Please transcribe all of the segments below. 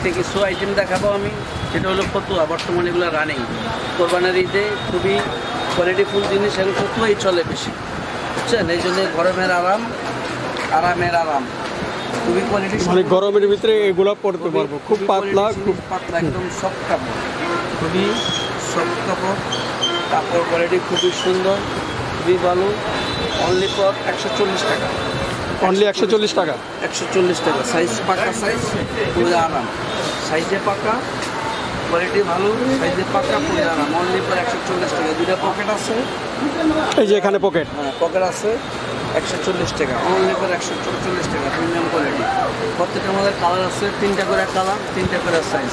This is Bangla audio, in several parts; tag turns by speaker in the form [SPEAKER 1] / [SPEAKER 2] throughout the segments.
[SPEAKER 1] আজকে কিছু আইটেম দেখাবো আমি, সেটা হলো ফতুয়া। বর্তমানে এগুলো রানিং, কোরবানির ঈদে খুবই কোয়ালিটিফুল জিনিস, এখন ফতুয়াই চলে বেশি, বুঝছেন? এই জন্য গরমের আরামের আরাম, খুবই কোয়ালিটি।
[SPEAKER 2] মানে গরমের ভিতরে এগুলো পড়তে পারবো, খুব পাতলা, খুব
[SPEAKER 1] পাতলা, একদম সফট কাপড়, খুবই সফট কাপড়, কাপড় কোয়ালিটি খুবই সুন্দর, খুবই ভালো। অনলি ফর 140 টাকা।
[SPEAKER 2] অনলি 140 টাকা।
[SPEAKER 1] 140 টাকা। সাইজ পাকা, সাইজ পুরো আরাম, সাইজে পাকা, কোয়ালিটি ভালো, সাইজে পাকা, পুরো আরাম। অনলি ফর 140 টাকা। দুইটা পকেট আছে,
[SPEAKER 2] এই যে এখানে পকেট,
[SPEAKER 1] হ্যাঁ পকেট আছে। 140 টাকা, অনলি ফর 140 টাকা। Premium quality. প্রত্যেকটা আমাদের কালার আছে, 3টা করে কালার, 3টা করে সাইজ,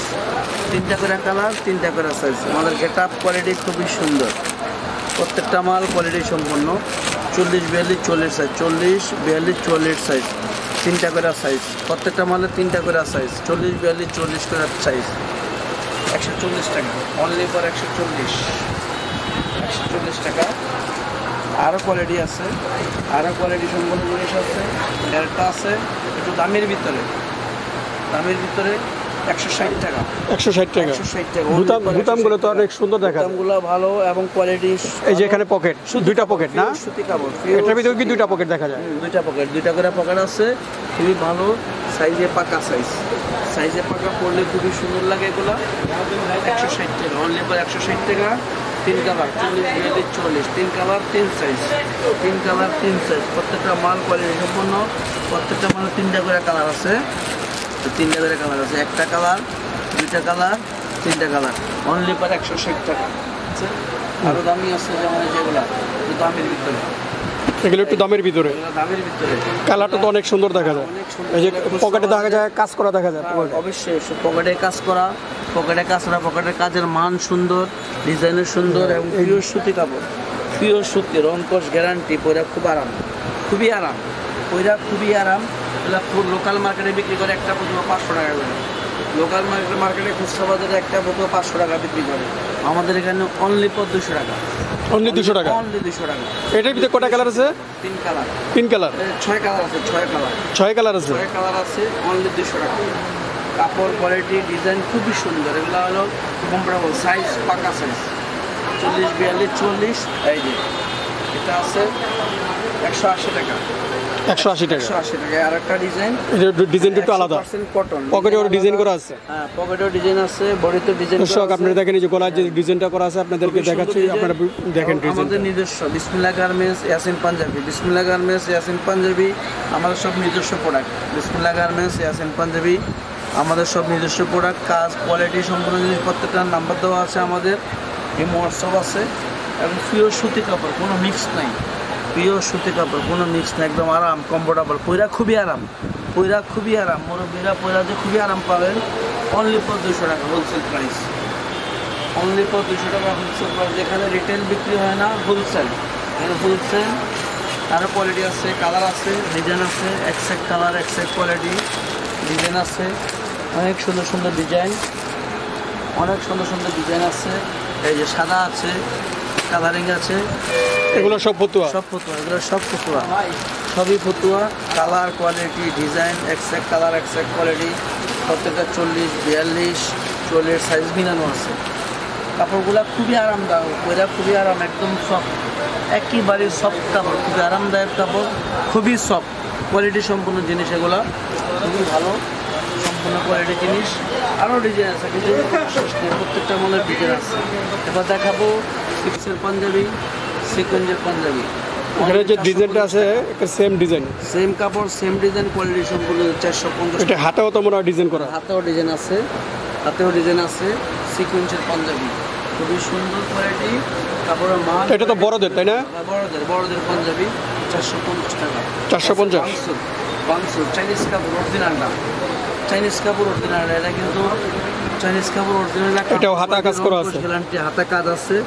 [SPEAKER 1] 3টা করে কালার, 3টা করে সাইজ। আমাদের গেট আপ কোয়ালিটি খুবই সুন্দর, প্রত্যেকটা মাল কোয়ালিটি সম্পন্ন। 40, 42, 40 সাইজ, 40, 42, 40 সাইজ, 3টা করে সাইজ। প্রত্যেকটা মালের 3টা করে সাইজ, 40, 42, 40 করে সাইজ। 140 টাকা, অনলি ফর 140 টাকা। আরও কোয়ালিটি আছে, আরও কোয়ালিটি সম্পন্ন জিনিস আছে। একটা আছে একটু দামের ভিতরে, 160 টাকা।
[SPEAKER 2] 160 টাকা।
[SPEAKER 1] 160 টাকা।
[SPEAKER 2] বুতামগুলো তো অনেক সুন্দর দেখা যায়,
[SPEAKER 1] বুতামগুলো ভালো এবং কোয়ালিটি।
[SPEAKER 2] এই যে এখানে পকেট, দুইটা পকেট না?
[SPEAKER 1] সুতি কাপড়।
[SPEAKER 2] এটার ভিতরে কি দুইটা পকেট দেখা যায়?
[SPEAKER 1] দুইটা পকেট, 2টা করে পকেট আছে, খুবই ভালো, সাইজে পাকা, সাইজে পাকা, পরলে খুবই সুন্দর লাগে এগুলো। 160 টাকা, অনলি ফর 160 টাকা। 3 colour, 40, 42, 40, 3 colour, 3 size, 3 colour, 3 size. প্রত্যেকটা মাল কোয়ালিটি সম্পন্ন, প্রত্যেকটা মালে 3টা করে কালার আছে, 3টা করে কালার আছে। একটা কালার, 2টা কালার, 3টা কালার, অনলি ফর 160 টাকা। আরও দামি আছে, যেমন যেগুলো দামের ভিতরে,
[SPEAKER 2] এগুলো একটু দামের ভিতরে,
[SPEAKER 1] দামের ভিতরে।
[SPEAKER 2] কালারটা তো অনেক সুন্দর দেখা যায়। এই যে পকেটে দেখা যায়, কাজ করা দেখা যায়।
[SPEAKER 1] অবশ্যই পকেটে কাজ করা, পকেটের কাজের মান সুন্দর, ডিজাইনের সুন্দর এবং পিওর সুতি কাপড়, পিওর সুতি, রংকশ গ্যারান্টি। পয়রা খুব আরাম, খুবই আরাম, পয়রা খুবই আরাম। এগুলো লোকাল মার্কেটে বিক্রি করে একটা পুতুয়া 500 টাকা করে। লোকাল মার্কেটে খুচরা বাজারে একটা পুতুয়া 500 টাকা বিক্রি করে, আমাদের এখানে অনলি ফর 200 টাকা।
[SPEAKER 2] অনলি 200 টাকা।
[SPEAKER 1] অনলি 200 টাকা।
[SPEAKER 2] এটার ভিতরে কটা কালার আছে?
[SPEAKER 1] 3 কালার।
[SPEAKER 2] 3 কালার,
[SPEAKER 1] 6 কালার আছে, 6 কালার,
[SPEAKER 2] 6 কালার আছে,
[SPEAKER 1] 6 কালার আছে, অনলি 200 টাকা। কাপড় কোয়ালিটি, ডিজাইন খুবই সুন্দর। এগুলো হলো কমফোর্টেবল, সাইজ পাকা সাইজ, 40, 42, 40। এই যে এটা আছে 180 টাকা।
[SPEAKER 2] 180 টাকা।
[SPEAKER 1] 180 টাকা। আর একটা ডিজাইন,
[SPEAKER 2] এটার ডিজাইনটা একটু আলাদা,
[SPEAKER 1] কটন।
[SPEAKER 2] পকেটেও ডিজাইন করা আছে।
[SPEAKER 1] হ্যাঁ পকেটেও ডিজাইন আছে, বডিতেও ডিজাইন করা
[SPEAKER 2] দর্শক
[SPEAKER 1] আছে।
[SPEAKER 2] আপনারা দেখেন, এই যে গলার যে ডিজাইনটা করা আছে আপনাদেরকে দেখাচ্ছি, আপনারা দেখেন ডিজাইন।
[SPEAKER 1] আমাদের নিজস্ব বিসমিল্লাহ গার্মেন্টস, ইয়াসিন পাঞ্জাবি। বিসমিল্লাহ গার্মেন্টস, ইয়াসিন পাঞ্জাবি আমাদের সব নিজস্ব প্রোডাক্ট। বিসমিল্লাহ গার্মেন্টস, ইয়াসিন পাঞ্জাবি আমাদের সব নিজস্ব প্রোডাক্ট। কাজ কোয়ালিটি সম্পূর্ণ জিনিস, প্রত্যেকটার নাম্বার দেওয়া আছে আমাদের, হোয়াটসঅ্যাপ আছে। এবং পিওর সুতি কাপড়, কোনো মিক্স নাই, পিওর সুতি কাপড়, কোনো মিক্স নাই, একদম আরাম, কমফোর্টেবল। পয়রা খুবই আরাম, পয়রা খুবই আরাম। মুরব্বীরা পয়রা যে খুবই আরাম পাবেন। অনলি ফর 200 টাকা হোলসেল প্রাইস, অনলি ফর 200 টাকা হোলসেল প্রাইস। যেখানে রিটেল বিক্রি হয় না, হোলসেল, এখানে হোলসেল। আরও কোয়ালিটি আছে, কালার আছে, ডিজাইন আছে, exact colour, exact quality, design আছে, অনেক সুন্দর সুন্দর ডিজাইন, অনেক সুন্দর সুন্দর ডিজাইন আছে। এই যে সাদা আছে, কালারিং আছে,
[SPEAKER 2] এগুলো সব ফতুয়া,
[SPEAKER 1] সব ফতুয়া, এগুলো সব ফতুয়া, সবই ফতুয়া। Colour quality, design, exact colour, exact quality. প্রত্যেকটা 40, 42, 40 সাইজ মিলানো আছে। কাপড়গুলো খুবই আরামদায়ক, পয়রা খুবই আরাম, একদম সফট, একেবারে সফট কাপড়, খুবই আরামদায়ক কাপড়, খুবই সফট, কোয়ালিটি সম্পূর্ণ জিনিস। এগুলো খুবই ভালো, সম্পূর্ণ কোয়ালিটি জিনিস। আরও ডিজাইন আছে, ডিজাইন শেষ নেই, প্রত্যেকটা মলের ডিজাইন আছে। এবার দেখাবো সিক্সের পাঞ্জাবি, সিকোয়েন্সের পাঞ্জাবি।
[SPEAKER 2] এখানে যে ডিজাইনটা আছে একটা সেম ডিজাইন,
[SPEAKER 1] সেম কাপড়, সেম ডিজাইন, কোয়ালিটি সম্পূর্ণ 450।
[SPEAKER 2] এটা হাতেও তো মনে হয় ডিজাইন করা,
[SPEAKER 1] হাতেও ডিজাইন আছে, হাতেও ডিজাইন আছে। সিকোয়েন্সের পাঞ্জাবি, খুবই সুন্দর কোয়ালিটি, কাপড়ের মান।
[SPEAKER 2] এটা তো বড়দের, তাই না?
[SPEAKER 1] বড়দের পাঞ্জাবি 450 টাকা।
[SPEAKER 2] 450।
[SPEAKER 1] পাঁচশো চাইনিজ কাপড় অরিজিনালটা, চাইনিজ কাপড় অরিজিনাল। এটা কিন্তু চাইনিজ কাপড় অরিজিনাল,
[SPEAKER 2] এটাও হাতা কাজ করা আছে,
[SPEAKER 1] গ্যারান্টি, হাতে কাজ আছে।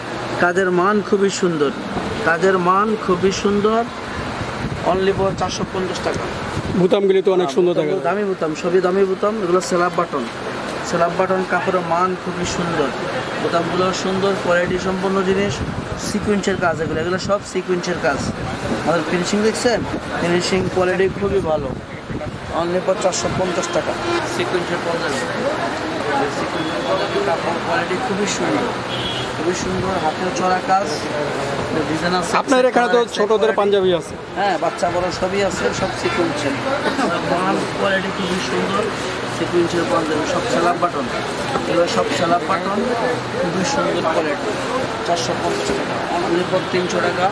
[SPEAKER 1] কাজের মান খুবই সুন্দর, কাজের মান খুবই সুন্দর। অনলি ফর 450 টাকা।
[SPEAKER 2] বুতামগুলি তো অনেক সুন্দর দেখা যায়,
[SPEAKER 1] দামি বুতাম, সবই দামি বুতাম। এগুলো সেলাপ বাটন, সেলাপ বাটন, কাপড়ের মান খুবই সুন্দর, বোতামগুলো সুন্দর, কোয়ালিটি সম্পন্ন জিনিস। সিকুয়েন্সের কাজ, এগুলো সব সিকুয়েন্সের কাজ। আমাদের ফিনিশিং দেখছেন, ফিনিশিং কোয়ালিটি খুবই ভালো, অনলি ফর 450 টাকা। সিকোয়েন্সের পাঞ্জাবি, সিকোয়েন্সের পাঞ্জাবি কাপড় কোয়ালিটি খুবই সুন্দর, খুবই সুন্দর, হাতের চড়া কাজ, ডিজাইন আছে।
[SPEAKER 2] আপনার এখানে তো ছোটদের পাঞ্জাবি আছে।
[SPEAKER 1] হ্যাঁ, বাচ্চা বড় সবই আছে, সব সিকোয়েন্সের মাল, কোয়ালিটি খুবই সুন্দর। সিকোয়েন্সের পাঞ্জাবি সব সেলার বাটন, এগুলো সব সেলার বাটন, খুবই সুন্দর কোয়ালিটি। 450 টাকা। অনলি ফর 300 টাকা।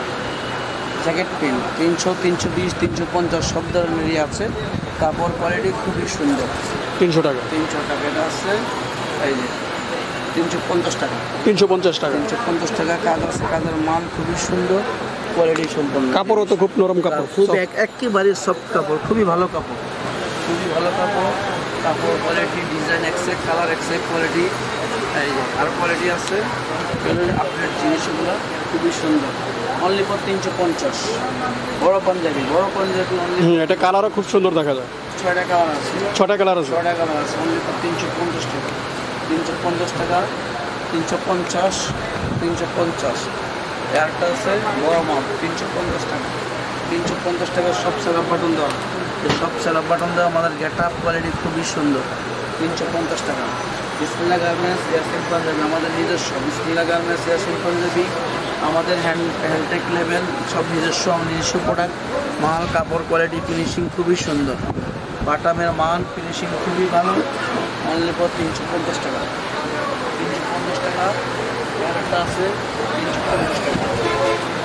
[SPEAKER 1] জ্যাকেট পিন 300, 320, 350 সব ধরনেরই আছে। কাপড় কোয়ালিটি খুবই সুন্দর।
[SPEAKER 2] 300 টাকা।
[SPEAKER 1] 300 টাকা এটা আছে, এই যে 350 টাকা।
[SPEAKER 2] 350 টাকা।
[SPEAKER 1] 350 টাকা। কাজ আছে, কাজের মান খুবই সুন্দর, কোয়ালিটি সম্পন্ন।
[SPEAKER 2] কাপড়ও তো খুব নরম কাপড়,
[SPEAKER 1] খুব একেবারে সফট কাপড়, খুবই ভালো কাপড়, খুবই ভালো কাপড়। কাপড় quality, design exact, colour exact, quality এই যে আর কোয়ালিটি আছে। আপনার জিনিসগুলো খুবই সুন্দর। Only for 350। বড় পাঞ্জাবি, বড় পাঞ্জাবি অনলি।
[SPEAKER 2] এটা কালারও খুব সুন্দর দেখা যায়।
[SPEAKER 1] 6টা কালার আছে,
[SPEAKER 2] 6টা কালার আছে।
[SPEAKER 1] 6টা কালার আছে। অনলি ফর 350 টাকা। 350 টাকা। 350, 350। একটা আছে বড় মাপ, 350 টাকা। 350 টাকা। সব সেলাপ বাটন দেওয়া, সব সেলাপ বাটন দেওয়া। আমাদের গেট আপ কোয়ালিটি খুবই সুন্দর। 350 টাকা। বিসমিল্লাহ গার্মেন্টস ইয়াসিন পাঞ্জাবি আমাদের নিজস্ব। বিসমিল্লাহ গার্মেন্টস ইয়াসিন পাঞ্জাবি আমাদের হ্যান্ডটেক লেভেল, সব নিজস্ব প্রোডাক্ট। মাল, কাপড় কোয়ালিটি, ফিনিশিং খুবই সুন্দর। বাটামের মান, ফিনিশিং খুবই ভালো। অনলি ফর 350 টাকা। 350 টাকা। একটা আছে 350 টাকা।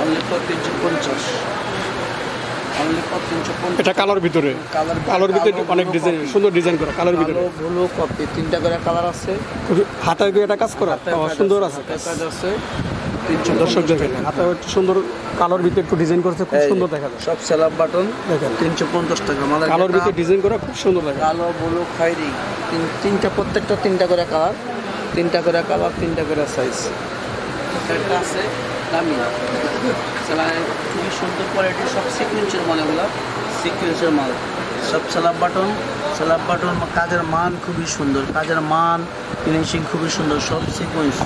[SPEAKER 1] Only for 350। Only for 350।
[SPEAKER 2] এটা কালার ভিতরে, কালার ভিতরে অনেক ডিজাইন, সুন্দর ডিজাইন করা কালার ভিতরে।
[SPEAKER 1] ব্লু কপি, 3টা করে কালার আছে।
[SPEAKER 2] হাতায় দিয়ে এটা কাজ করা সুন্দর আছে।
[SPEAKER 1] কাজ আছে।
[SPEAKER 2] দর্শক দেখেন, হাতায় সুন্দর কালার ভিতরে একটু ডিজাইন করতে খুব সুন্দর দেখা যায়।
[SPEAKER 1] সব সেলাপ বাটন
[SPEAKER 2] দেখেন
[SPEAKER 1] 350 টাকা। আমাদের
[SPEAKER 2] কালার ভিতরে ডিজাইন করা খুব সুন্দর লাগে।
[SPEAKER 1] কালো, ব্লু, খয়েরি, তিনটা, প্রত্যেকটা 3টা করে কালার, 3টা করে কালার, 3টা করে সাইজ। একটা আছে দামি, সেলাই খুবই সুন্দর কোয়ালিটি। সব সিকুয়েন্সের মাল, এগুলো সিকুয়েন্সের মাল। সব সেলাপ বাটন, সেলাপ বাটন। কাজের মান খুবই সুন্দর, কাজের মান, ফিনিশিং খুবই সুন্দর। সব সিকুয়েন্স,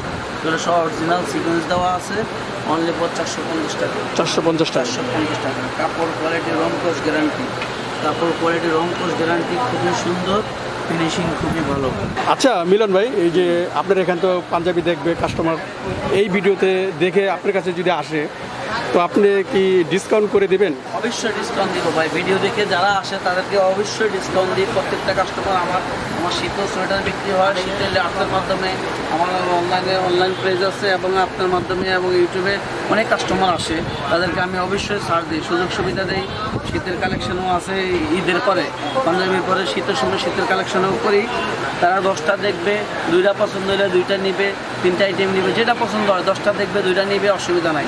[SPEAKER 1] এগুলো সব অরিজিনাল সিকুয়েন্স দেওয়া আছে। অনলি ফর 450 টাকা।
[SPEAKER 2] 450 টাকা।
[SPEAKER 1] 450 টাকা। কাপড় কোয়ালিটি, রং কোর্স গ্যারান্টি। কাপড় কোয়ালিটি, রং কোর্স গ্যারান্টি, খুবই সুন্দর, ফিনিশিং খুবই ভালো।
[SPEAKER 2] আচ্ছা মিলন ভাই, এই যে আপনার এখানে তো পাঞ্জাবি দেখবে কাস্টমার, এই ভিডিওতে দেখে আপনার কাছে যদি আসে তো আপনি কি ডিসকাউন্ট করে দিবেন?
[SPEAKER 1] অবশ্যই ডিসকাউন্ট দিব ভাই। ভিডিও দেখে যারা আসে তাদেরকে অবশ্যই ডিসকাউন্ট দিই। প্রত্যেকটা কাস্টমার আমার শীতল সোয়েটার বিক্রি হয় শীতের আর্টের মাধ্যমে। আমার অনলাইন পেজ আছে এবং আপনার মাধ্যমে এবং ইউটিউবে অনেক কাস্টমার আসে, তাদেরকে আমি অবশ্যই ছাড় দিই, সুযোগ সুবিধা দিই। শীতের কালেকশনও আছে, ঈদের পরে, পাঞ্জাবির পরে শীতের সময় শীতের কালেকশনও করি। তারা 10টা দেখবে, 2টা পছন্দ হলে 2টা নিবে, 3টা আইটেম নিবে, যেটা পছন্দ হয় 10টা দেখবে, 2টা নিবে, অসুবিধা নাই।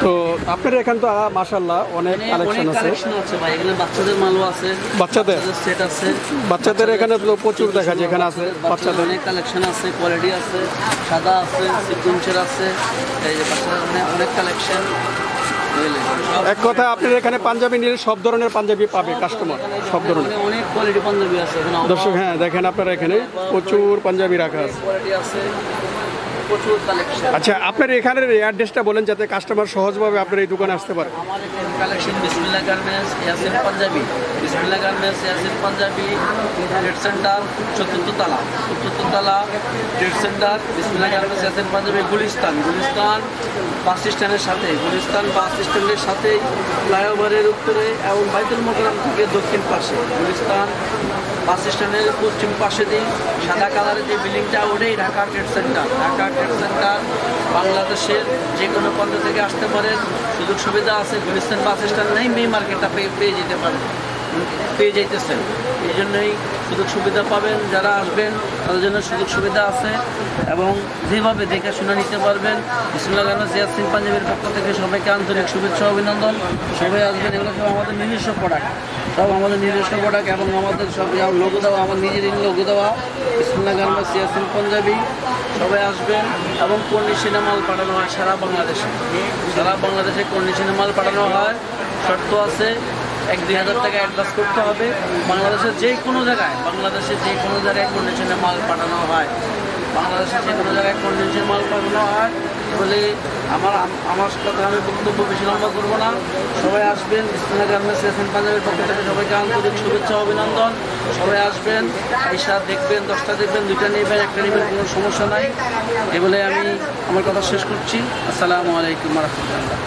[SPEAKER 2] তো আপনার এখানে তো মাশাআল্লাহ অনেক কালেকশন আছে
[SPEAKER 1] ভাই। এখানে বাচ্চাদের মালও আছে,
[SPEAKER 2] বাচ্চাদের
[SPEAKER 1] সেট আছে।
[SPEAKER 2] বাচ্চাদের এখানে তো প্রচুর দেখা যায়, এখানে আছে বাচ্চাদের
[SPEAKER 1] অনেক কালেকশন আছে, কোয়ালিটি আছে, সাদা আছে, সিকুয়েন্সের আছে। এই যে বাচ্চাদের অনেক কালেকশন।
[SPEAKER 2] এক কথা আপনার এখানে পাঞ্জাবি নিলে সব ধরনের পাঞ্জাবি পাবে কাস্টমার, সব ধরনের
[SPEAKER 1] অনেক কোয়ালিটি পাঞ্জাবি আছে এখানে।
[SPEAKER 2] দর্শক হ্যাঁ দেখেন, আপনার এখানে প্রচুর পাঞ্জাবি রাখা আছে,
[SPEAKER 1] কোয়ালিটি আছে, প্রচুর কালেকশন।
[SPEAKER 2] আচ্ছা আপনার এখানের অ্যাড্রেসটা বলেন যাতে কাস্টমার সহজভাবে আপনার এই দোকানে আসতে পারে।
[SPEAKER 1] আমার এখানে কালেকশন বিসমিল্লাহ garments Yasin Panjabi. Bismillah garments Yasin Panjabi trade centre 4th তলা, 4th তলা trade centre. Bismillah garments Yasin Panjabi Gulistan, Gulistan bus স্ট্যান্ডের সাথে, গুলিস্তান বাস স্ট্যান্ডের সাথেই ফ্লাইওভারের উপরে এবং বাইতুল মোকাররম থেকে দক্ষিণ পাশে। গুলিস্তান বাস স্ট্যান্ডের পশ্চিম পাশে দিই সাদা কালারের যে বিল্ডিংটা, ওটাই Dhaka trade centre. Dhaka trade centre বাংলাদেশের যে কোনো প্রান্ত থেকে আসতে পারেন, সুযোগ সুবিধা আছে। গুলিস্তান বাস স্ট্যান্ড নেই, মেই মার্কেটটা পেয়ে যেতে পারেন, পেয়ে যাইতেছেন। এই জন্যই সুযোগ সুবিধা পাবেন, যারা আসবেন তাদের জন্য সুযোগ সুবিধা আছে এবং যেভাবে দেখে শুনে নিতে পারবেন। বিসমিল্লাহ গার্মেন্টস ইয়াসিন পাঞ্জাবির পক্ষ থেকে সবাইকে আন্তরিক শুভেচ্ছা অভিনন্দন। সবাই আসবেন, এগুলো সব আমাদের নিজস্ব প্রোডাক্ট, সব আমাদের নিজস্ব প্রোডাক্ট এবং আমাদের সব লোগো দেওয়া, আমার নিজেরই লোগো দেওয়া বিসমিল্লাহ গার্মেন্টস ইয়াসিন পাঞ্জাবি। সবাই আসবেন এবং কন্ডিশনে মাল পাঠানো হয় সারা বাংলাদেশে, সারা বাংলাদেশে কন্ডিশনে মাল পাঠানো হয়। শর্ত আছে, 1-2 হাজার টাকা অ্যাডভান্স করতে হবে। বাংলাদেশের যে কোনো জায়গায়, বাংলাদেশের যে কোনো জায়গায় কন্ডিশনে মাল পাঠানো হয়। বাংলাদেশে যে কোনো জায়গায় কন্ডিশন মাল পাঠানো হয় বলে আমার কথা আমি বক্তব্য বেশি লম্বা করবো না। সবাই আসবেন, বিসমিল্লাহ গার্মেন্টস ইয়াসিন পাঞ্জাবির পক্ষ থেকে সবাইকে আন্তরিক শুভেচ্ছা অভিনন্দন। সবাই আসবেন, আইসা দেখবেন, 10টা দেখবেন, 2টা নেবেন, 1টা নেবেন, কোনো সমস্যা নাই। এ বলে আমি আমার কথা শেষ করছি। আসসালামু আলাইকুম ওয়া রাহমাতুল্লাহ।